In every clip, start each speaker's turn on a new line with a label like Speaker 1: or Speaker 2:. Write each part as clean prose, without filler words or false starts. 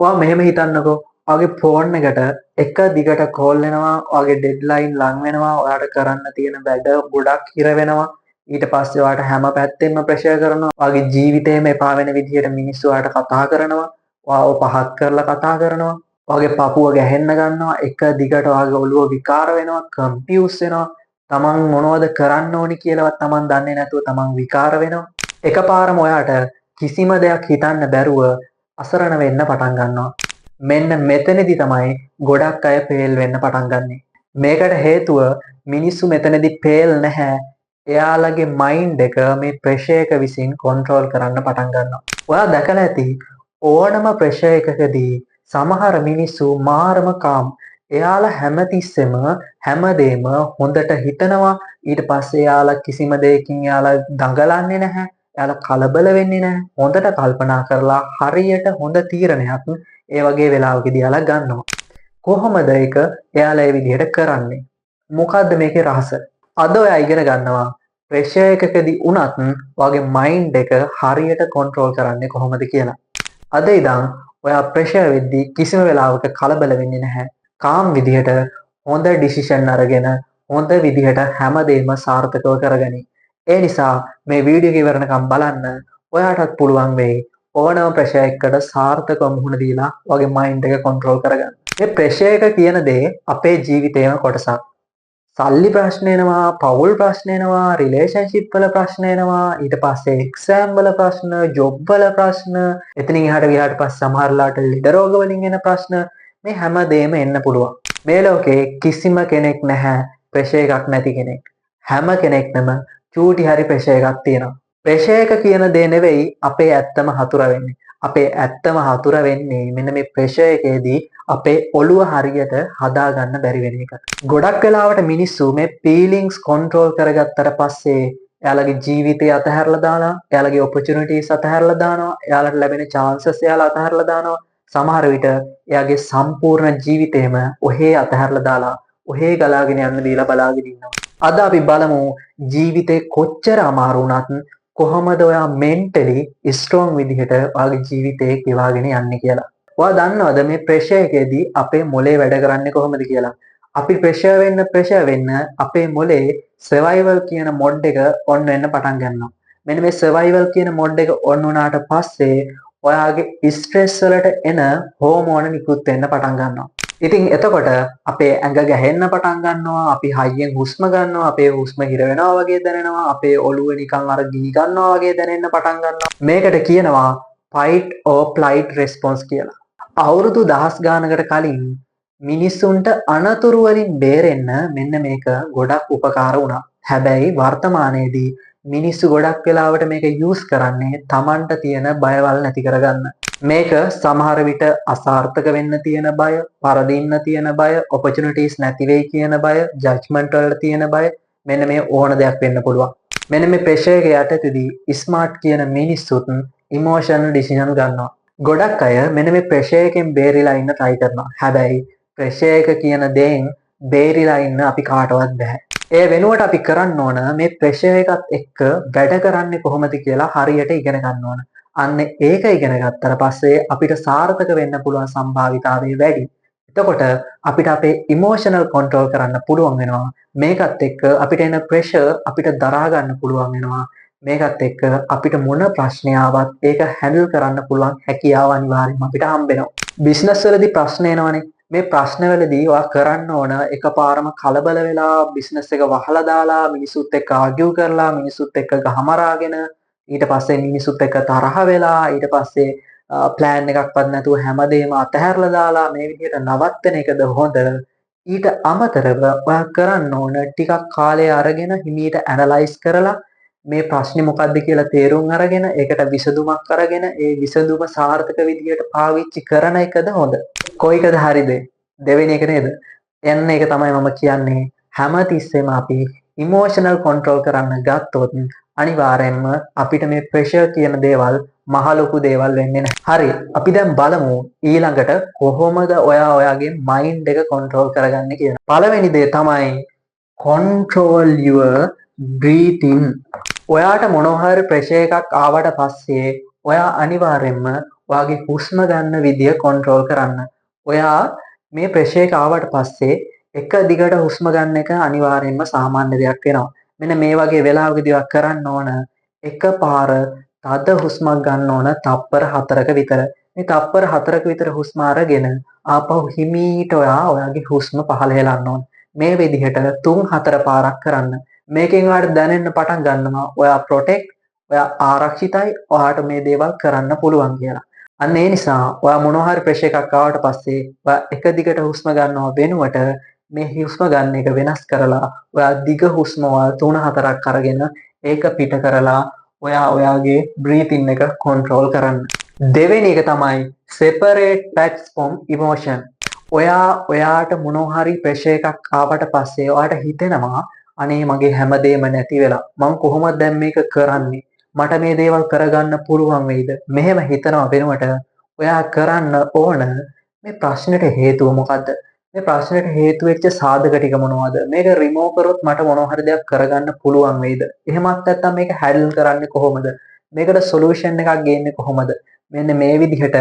Speaker 1: ඔයා මෙහෙම හිතන්නකෝ. ඔයාගේ ෆෝන් එකට එක දිගට කෝල් එනවා. ඔයාගේ ඩෙඩ්ලයින් ලං වෙනවා. ඔයාට කරන්න තියෙන වැඩ ගොඩක් හිර වෙනවා. ඊට පස්සේ ඔයාට හැම පැත්තෙම ප්‍රෙෂර් කරනවා. ඔයාගේ ජීවිතේම එපා වෙන විදිහට මිනිස්සු ඔයාට කතා කරනවා. ඔයාව පහත් කරලා කතා කරනවා. ඔයාගේ පපුව ගැහෙන්න ගන්නවා. එක දිගට ඔයාගේ ඔළුව විකාර වෙනවා. කන්ෆියුස් වෙනවා. තමන් මොනවද කරන්න ඕනි කියලාවත් තමන් දන්නේ නැතුව තමන් විකාර වෙනවා. එකපාරම ඔයාට කිසිම දෙයක් හිතන්න බැරුව අසරණ වෙන්න පටන් ගන්නවා. මෙන්න මෙතනදි තමයි ගොඩක් අය ෆේල් වෙන්න පටන් ගන්නෙ. මේකට හේතුව මිනිස්සු මෙතනදි ෆේල් නැහැ. එයාලගේ මයින්ඩ් එක මේ ප්‍රෙෂර් එක විසින් කන්ට්‍රෝල් කරන්න පටන් ගන්නවා. ඔයා දැකලා ඇති ඕනම ප්‍රෙෂර් එකකදී සමහර මිනිස්සු මාරම කාම්. එයාලා හැමතිස්සෙම හැමදේම හොඳට හිතනවා. ඊට පස්සේ එයාලා කිසිම දෙයකින් එයාලා දඟලන්නේ නැහැ. එයාලා කලබල වෙන්නේ නැහැ. හොඳට කල්පනා කරලා හරියට හොඳ තීරණයක් ඒ වගේ වෙලාවකදී එයාලා ගන්නවා. කොහොමද ඒක එයාලා ඒ විදිහට කරන්නේ? මොකද්ද මේකේ රහස? අද ඔයා ඉගෙන ගන්නවා ප්‍රෙෂර් එකකදී වුණත් ඔයාගේ මයින්ඩ් එක හරියට කන්ට්‍රෝල් කරන්නේ කොහොමද කියලා. අද ඉඳන් ඔයා ප්‍රෙෂර් වෙද්දී කිසිම වෙලාවක කලබල වෙන්නේ නැහැ. කාම් විදිහට හොඳ ඩිසිෂන් අරගෙන හොඳ විදිහට හැමදේම සාර්ථකව කරගනි. ඒ නිසා මේ වීඩියෝ එක ඉවරනකම් බලන්න. ඔයාටත් පුළුවන් වෙයි ඕනම ප්‍රෙෂර් එකකට සාර්ථකව මුහුණ දීලා ඔයාගේ මයින්ඩ් එක කන්ට්‍රෝල් කරගන්න. මේ ප්‍රෙෂර් එක කියන දේ අපේ ජීවිතේම කොටසක්. සල්ලි ප්‍රශ්න එනවා, පවුල් ප්‍රශ්න එනවා, රිලේෂන්ෂිප් වල ප්‍රශ්න එනවා, ඊට පස්සේ එක්සෑම් වල ප්‍රශ්න, ජොබ් වල ප්‍රශ්න, එතනින් එහාට ගියාට පස්සේ සමහරලාට ලෙඩ රෝග වලින් එන ප්‍රශ්න, මේ හැමදේම එන්න පුළුවන්. මේ ලෝකේ කිසිම කෙනෙක් නැහැ ප්‍රෙෂර් එකක් නැති කෙනෙක්. හැම කෙනෙක්ටම චූටි හරි ප්‍රෙෂර් එකක් තියෙනවා. ප්‍රෙෂර් එක කියන දේ නෙවෙයි අපේ ඇත්තම හතුර වෙන්නේ. අපේ ඇත්තම හතුර වෙන්නේ මෙන්න මේ ප්‍රෙෂර් එකේදී අපේ ඔළුව හරියට හදාගන්න බැරි වෙන එක. ගොඩක් වෙලාවට මිනිස්සු මේ ෆීලිංගස් කන්ට්‍රෝල් කරගත්තට පස්සේ එයාලගේ ජීවිතය අතහැරලා දානවා, එයාලගේ ඔපචුනිටිස් අතහැරලා දානවා, එයාලට ලැබෙන chances එයාලා අතහැරලා දානවා. සමහර විට එයාගේ සම්පූර්ණ ජීවිතේම ඔහේ අතහැරලා දාලා ඔහේ ගලාගෙන යන්න දීලා බලාගෙන ඉන්නවා. අද අපි බලමු ජීවිතේ කොච්චර අමාරු වුණත් කොහොමද ඔයා මෙන්ටලි ස්ට්‍රෝං විදිහට ඔයාගේ ජීවිතේ ගෙවාගෙන යන්නේ කියලා. ඔයා දන්නවද මේ ප්‍රෙෂර් එකේදී අපේ මොලේ වැඩ කරන්නේ කොහොමද කියලා? අපි ප්‍රෙෂර් වෙන්න අපේ මොලේ සර්වයිවල් කියන මොඩ් එක ඔන් වෙන්න පටන් ගන්නවා. මෙන්න මේ සර්වයිවල් කියන මොඩ් එක ඔන් වුණාට පස්සේ ඔයාගේ ස්ට්‍රෙස් වලට එන හෝමෝන නිකුත් වෙන්න පටන් ගන්නවා. ඉතින් එතකොට අපේ ඇඟ ගැහෙන්න පටන් ගන්නවා, අපි හයියෙන් හුස්ම ගන්නවා, අපේ හුස්ම හිර වෙනවා වගේ දැනෙනවා, අපේ ඔළුව නිකන් අර ගිනි ගන්නවා වගේ දැනෙන්න පටන් ගන්නවා. මේකට කියනවා fight or flight response කියලා. අවුරුදු දහස් ගානකට කලින් මිනිස්සුන්ට අනතුරු වලින් බේරෙන්න මෙන්න මේක ගොඩක් උපකාර වුණා. හැබැයි වර්තමානයේදී මිනිස්සු ගොඩක් වෙලාවට මේක යූස් කරන්නේ Tamanට තියෙන බයවල් නැති කරගන්න. මේක සමහර විට අසාර්ථක වෙන්න තියෙන බය, පරදින්න තියෙන බය, ඔපචුනිටිස් නැති වෙයි කියන බය, ජජ්මන්ට් වලට තියෙන බය, මෙන්න මේ ඕන දෙයක් වෙන්න පුළුවන්. මෙන්න මේ ප්‍රෙෂර් එක යටතේදී ස්මාර්ට් කියන මිනිස්සුත් ඉමෝෂනල් ඩිසිෂන් ගන්නවා. ගොඩක් අය මෙන්න මේ ප්‍රෙෂර් එකෙන් බේරිලා ඉන්න try කරනවා. හැබැයි ප්‍රෙෂර් එක කියන දේෙන් බේරිලා ඉන්න අපි කාටවත් බෑ. ඒ වෙනුවට අපි කරන්න ඕන මේ ප්‍රෙෂර් එකත් එක්ක වැඩ කරන්නේ කොහොමද කියලා හරියට ඉගෙන ගන්න ඕන. අන්න ඒක ඉගෙන ගත්තට පස්සේ අපිට සාර්ථක වෙන්න පුළුවන් සම්භාවිතාවය වැඩි. එතකොට අපිට අපේ ඉමෝෂනල් කන්ට්‍රෝල් කරන්න පුළුවන් වෙනවා. මේකත් එක්ක අපිට එන ප්‍රෙෂර් අපිට දරා ගන්න පුළුවන් වෙනවා. මේකත් එක්ක අපිට මොන ප්‍රශ්නයාවත් ඒක හැන්ඩල් කරන්න පුළුවන් හැකියාව අනිවාර්යයෙන්ම අපිට හම්බ වෙනවා. බිස්නස් වලදී ප්‍රශ්න එනවනේ. මේ ප්‍රශ්නවලදී ඔයා කරන්න ඕන එකපාරම කලබල වෙලා බිස්නස් එක වහලා දාලා මිනිසුත් එක්ක ආගියු කරලා මිනිසුත් එක්ක ගහමරාගෙන ඊට පස්සේ මිනිසුත් එක්ක තරහ වෙලා ඊට පස්සේ ප්ලෑන් එකක්වත් නැතුව හැමදේම අතහැරලා දාලා මේ විදිහට නවත්තන එකද හොඳ? ඊට අමතරව ඔයා කරන්න ඕන ටිකක් කාලය අරගෙන හිමීට ඇනලයිස් කරලා මේ ප්‍රශ්නේ මොකක්ද කියලා තේරුම් අරගෙන ඒකට විසඳුමක් අරගෙන ඒ විසඳුම සාර්ථක විදිහට පාවිච්චි කරන එකද හොඳ? කොයිකද හරිද? දෙවෙනි එක නේද? එන්න ඒක තමයි මම කියන්නේ. හැමතිස්සෙම අපි ඉමෝෂනල් කන්ට්‍රෝල් කරන්න ගත්තොත් අනිවාර්යයෙන්ම අපිට මේ ප්‍රෙෂර් කියන දේවල් මහ ලොකු දේවල් වෙන්නේ නැහැ. හරි. අපි දැන් බලමු ඊළඟට කොහොමද ඔයා ඔයාගේ මයින්ඩ් එක කන්ට්‍රෝල් කරගන්නේ කියලා. පළවෙනි දේ තමයි control your breathing. ඔයාට මොනවා හරි ප්‍රෙෂර් එකක් ආවට පස්සේ ඔයා අනිවාර්යයෙන්ම ඔයාගේ හුස්ම ගන්න විදිය කන්ට්‍රෝල් කරන්න. ඔයා මේ ප්‍රෙෂර් එක ආවට පස්සේ එක දිගට හුස්ම ගන්න එක අනිවාර්යයෙන්ම සාමාන්‍ය දෙයක් වෙනවා. මෙන්න මේ වගේ වෙලාවකදී ඔයා කරන්න ඕන එකපාර තද හුස්මක් ගන්න ඕන තප්පර 4ක විතර. මේ තප්පර 4ක විතර හුස්ම අරගෙන ආපහු හිමීට ඔයාගේ හුස්ම පහළ හෙලන්න ඕන. මේ විදිහට 3-4 පාරක් කරන්න. මේකෙන් ඔයාලට දැනෙන්න පටන් ගන්නවා ඔයා ප්‍රොටෙක්ට්, ඔයා ආරක්ෂිතයි, ඔයාට මේ දේවල් කරන්න පුළුවන් කියලා. අන්න ඒ නිසා ඔයා මොනවා හරි ප්‍රෙෂර් එකක් ආවට පස්සේ ඔයා එක දිගට හුස්ම ගන්නව වෙනුවට මේ හුස්ම ගන්න එක වෙනස් කරලා ඔයා දිග හුස්ම 3-4ක් අරගෙන ඒක පිට කරලා ඔයා ඔයාගේ බ්‍රීතින් එක කන්ට්‍රෝල් කරන්න. දෙවෙනි එක තමයි separate facts from emotion. ඔයාට මොනවා හරි ප්‍රෙෂර් එකක් ආවට පස්සේ ඔයාට හිතෙනවා අනේ මගේ හැමදේම නැති වෙලා මං කොහොමද දැන් මේක කරන්නේ? මට මේ දේවල් කරගන්න පුළුවන් වෙයිද? මෙහෙම හිතනවා වෙනුවට ඔයා කරන්න ඕන මේ ප්‍රශ්නෙට හේතුව මොකද්ද? මේ ප්‍රශ්නෙට හේතු වෙච්ච සාධක ටික මොනවද? මේක රිමූව් කරොත් මට මොනවා හරි දෙයක් කරගන්න පුළුවන් වෙයිද? එහෙමත් නැත්නම් මේක හැන්ඩල් කරන්නේ කොහොමද? මේකට සොලියුෂන් එකක් ගේන්නේ කොහොමද? මෙන්න මේ විදිහට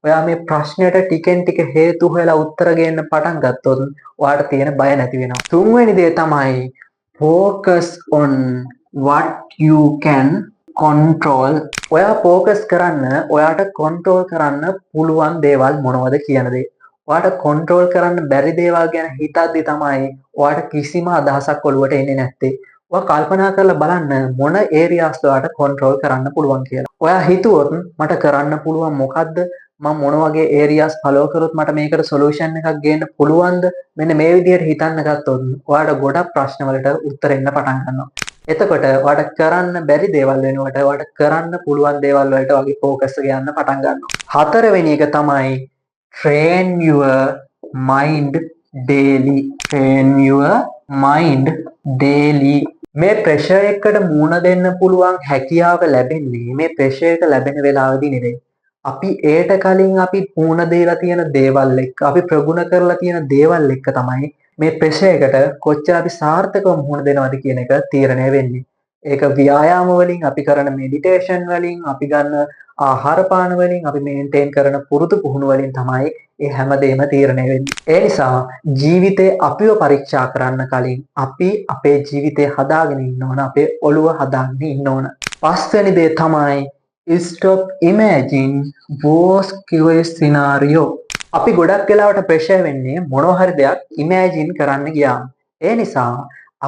Speaker 1: ඔයා මේ ප්‍රශ්නයට ටිකෙන් ටික හේතු හොයලා උත්තර ගේන්න පටන් ගත්තොත් ඔයාට තියෙන බය නැති වෙනවා. තුන්වෙනි දේ තමයි focus on what you can control. ඔයා focus කරන්න ඔයාට control කරන්න පුළුවන් දේවල් මොනවද කියන දේ. ඔයාට control කරන්න බැරි දේවල් ගැන හිතද්දි තමයි ඔයාට කිසිම අදහසක් ඔලුවට එන්නේ නැත්තේ. ඔයා කල්පනා කරලා බලන්න මොන areas ඔයාට control කරන්න පුළුවන් කියලා. ඔයා හිතුවොත් මට කරන්න පුළුවන් මොකද්ද? මම මොන වගේ areas follow කරොත් මට මේකට solution එකක් ගේන්න පුළුවන්ද? මෙන්න මේ විදිහට හිතන්න ගත්තොත් ඔයාට ගොඩක් ප්‍රශ්න වලට උත්තර එන්න පටන් ගන්නවා. එතකොට ඔයාට කරන්න බැරි දේවල් වෙනුවට ඔයාට කරන්න පුළුවන් දේවල් වලට වගේ focus එක යන්න පටන් ගන්නවා. හතරවෙනි එක තමයි train your mind daily. train your mind daily. මේ ප්‍රෙෂර් එකකට මුහුණ දෙන්න පුළුවන් හැකියාව ලැබෙන්නේ මේ ප්‍රෙෂර් එක ලැබෙන වෙලාවදී නෙවෙයි. අපි ඒට කලින් අපි මුහුණ දීලා තියෙන දේවල් එක්ක අපි ප්‍රගුණ කරලා තියෙන දේවල් එක්ක තමයි මේ ප්‍රෙෂර් එකට කොච්චර අපි සාර්ථකව මුහුණ දෙනවද කියන එක තීරණය වෙන්නේ. ඒක ව්‍යායාම වලින්, අපි කරන මෙඩිටේෂන් වලින්, අපි ගන්න ආහාර පාන වලින්, අපි මේන්ටේන් කරන පුරුදු පුහුණු වලින් තමයි ඒ හැමදේම තීරණය වෙන්නේ. ඒ නිසා ජීවිතේ අපිව පරීක්ෂා කරන්න කලින් අපි අපේ ජීවිතේ හදාගෙන ඉන්න ඕන, අපේ ඔළුව හදාගෙන ඉන්න ඕන. පස්වෙනි දේ තමයි stop imagine worst case scenario. අපි ගොඩක් වෙලාවට ප්‍රෙෂර් වෙන්නේ මොනවා හරි දෙයක් ඉමෑජින් කරන්න ගියාම. ඒ නිසා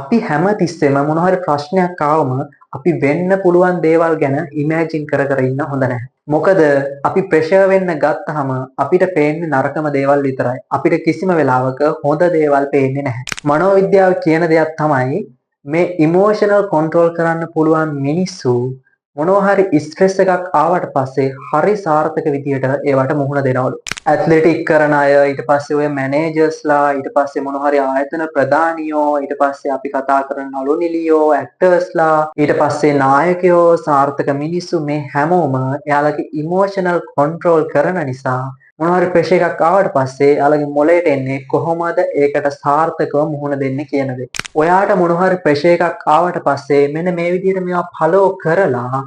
Speaker 1: අපි හැම තිස්සෙම මොනවා හරි ප්‍රශ්නයක් ආවම අපි වෙන්න පුළුවන් දේවල් ගැන ඉමෑජින් කර කර ඉන්න හොඳ නැහැ. මොකද අපි ප්‍රෙෂර් වෙන්න ගත්තාම අපිට පේන්නේ නරකම දේවල් විතරයි. අපිට කිසිම වෙලාවක හොඳ දේවල් පේන්නේ නැහැ. මනෝවිද්‍යාව කියන දෙයක් තමයි මේ ඉමෝෂනල් කන්ට්‍රෝල් කරන්න පුළුවන් මිනිස්සු මොනවා හරි ස්ට්‍රෙස් එකක් ආවට පස්සේ හරි සාර්ථක විදියට ඒවට මුහුණ දෙනවලු. ඇත්ලටික් කරන අය, ඊට පස්සේ ඔය මැනේජර්ස්ලා, ඊට පස්සේ මොනවා හරි ආයතන ප්‍රධානියෝ, ඊට පස්සේ අපි කතා කරන නළු නිළියෝ, ඇක්ටර්ස්ලා, ඊට පස්සේ නායකයෝ, සාර්ථක මිනිස්සු, මේ හැමෝම එයාලගේ ඉමෝෂනල් කන්ට්‍රෝල් කරන නිසා මොනවා හරි ප්‍රෙෂර් එකක් ආවට පස්සේ එයාලගේ මොළයට එන්නේ කොහොමද ඒකට සාර්ථකව මුහුණ දෙන්නේ කියන දේ. ඔයාට මොනවා හරි ප්‍රෙෂර් එකක් ආවට පස්සේ මෙන්න මේ විදිහට මේවා ෆලෝ කරලා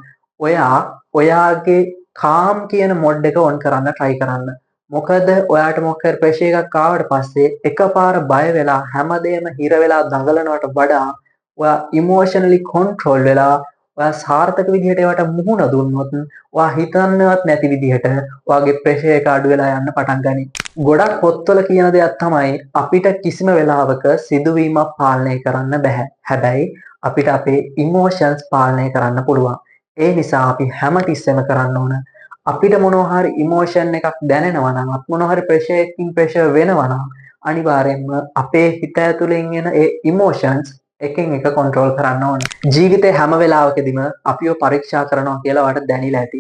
Speaker 1: ඔයාගේ කාම් කියන මොඩ් එක ඔන් කරන්න try කරන්න. මොකද ඔයාට මොකක් හරි ප්‍රෙෂර් එකක් ආවට පස්සේ එකපාර බය වෙලා හැමදේම හිර වෙලා දඟලනවට වඩා ඔයා ඉමෝෂනලි කන්ට්‍රෝල් වෙලා ඔයා සාර්ථක විදිහට ඒවට මුහුණ දුන්නොත් ඔයා හිතන්නවත් නැති විදිහට ඔයාගේ ප්‍රෙෂර් එක අඩු වෙලා යන්න පටන් ගනී. ගොඩක් පොත්වල කියන දෙයක් තමයි අපිට කිසිම වෙලාවක සිදුවීමක් පාලනය කරන්න බෑ. හැබැයි අපිට අපේ ඉමෝෂන්ස් පාලනය කරන්න පුළුවන්. ඒ නිසා අපි හැමතිස්සෙම කරන්න ඕන අපිට මොනවා හරි ඉමෝෂන් එකක් දැනෙනවා නම්, අප මොනවා හරි ප්‍රෙෂර් එකකින් ප්‍රෙෂර් වෙනවා නම් අනිවාර්යයෙන්ම අපේ හිත ඇතුලෙන් එන ඒ ඉමෝෂන්ස් එකෙන් එක කන්ට්‍රෝල් කරන්න ඕන. ජීවිතේ හැම වෙලාවකදීම අපිව පරීක්ෂා කරනවා කියලා වට දැනিলা ඇති.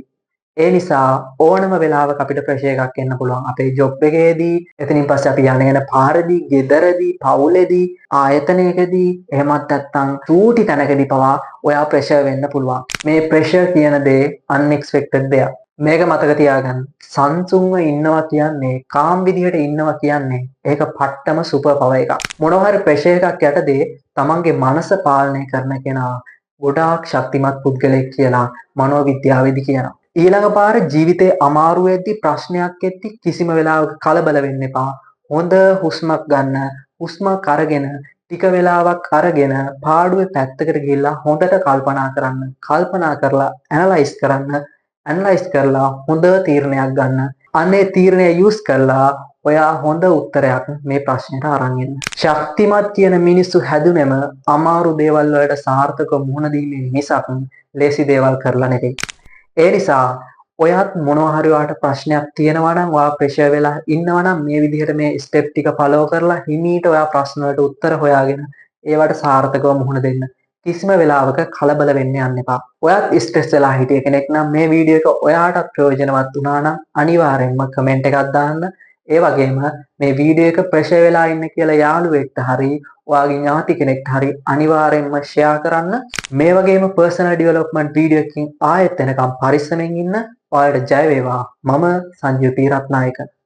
Speaker 1: ඒ නිසා ඕනම වෙලාවක අපිට ප්‍රෙෂර් එකක් එන්න පුළුවන්. අපේ ජොබ් එකේදී, එතනින් පස්සේ අපි යන පාරදී, ගෙදරදී, පවුලේදී, ආයතනයකදී, එහෙමත් නැත්නම් චූටි තැනකදී පවා ඔයා ප්‍රෙෂර් වෙන්න පුළුවන්. මේ ප්‍රෙෂර් කියන දේ අන්එක්ස්පෙක්ටඩ් දෙයක්. මේක මතක තියාගන්න. සංසුන්ව ඉන්නවා කියන්නේ, කාම් විදිහට ඉන්නවා කියන්නේ ඒක පට්ටම සුපර් පවර් එකක්. මොනවා හරි ප්‍රෙෂර් එකක් යටදී තමන්ගේ මනස පාලනය කරන කෙනා ගොඩාක් ශක්තිමත් පුද්ගලයෙක් කියලා මනෝවිද්‍යාවේදී කියනවා. ඊළඟ පාර ජීවිතේ අමාරු වෙද්දි ප්‍රශ්නයක් එද්දි කිසිම වෙලාවක කලබල වෙන්න එපා. හොඳ හුස්මක් ගන්න. හුස්මක් අරගෙන ටික වෙලාවක් අරගෙන පාඩුවේ පැත්තකට ගිහිල්ලා හොඳට කල්පනා කරන්න. කල්පනා කරලා ඇනලයිස් කරන්න. ඇනලයිස් කරලා හොඳ තීරණයක් ගන්න. අන්නේ තීරණය යූස් කරලා ඔයා හොඳ උත්තරයක් මේ ප්‍රශ්නෙට අරන් එන්න. ශක්තිමත් කියන මිනිස්සු හැදුනෙම අමාරු දේවල් වලට සාර්ථකව මුහුණ දීමෙන් මිසක් ලේසි දේවල් කරලා නෙවෙයි. ඒ නිසා ඔයත් මොනවා හරි ඔයාට ප්‍රශ්නයක් තියෙනවා නම් ඔයා ප්‍රෙෂර් වෙලා ඉන්නවා නම් මේ විදිහට මේ ස්ටෙප් ටික ෆලෝ කරලා හිමීට ඔයා ප්‍රශ්න වලට උත්තර හොයාගෙන ඒවට සාර්ථකව මුහුණ දෙන්න. කිසිම වෙලාවක කලබල වෙන්න යන්න එපා. ඔයත් ස්ට්‍රෙස් වෙලා හිටිය කෙනෙක් නම් මේ වීඩියෝ එක ඔයාටත් ප්‍රයෝජනවත් වුණා නම් අනිවාර්යෙන්ම කමෙන්ට් එකක් දාන්න. ඒ වගේම මේ වීඩියෝ එක ප්‍රෙෂර් වෙලා ඉන්න කියලා යාළුවෙක්ට හරි ඔයාගේ ඥාති කෙනෙක්ට හරි අනිවාර්යෙන්ම ෂෙයා කරන්න. මේ වගේම පර්සනල් ඩෙවලොප්මන්ට් වීඩියෝ එකකින් ආයෙත් එනකම් පරිස්සමෙන් ඉන්න. ඔයාලට ජය වේවා. මම සංජීව පීරත්නායක.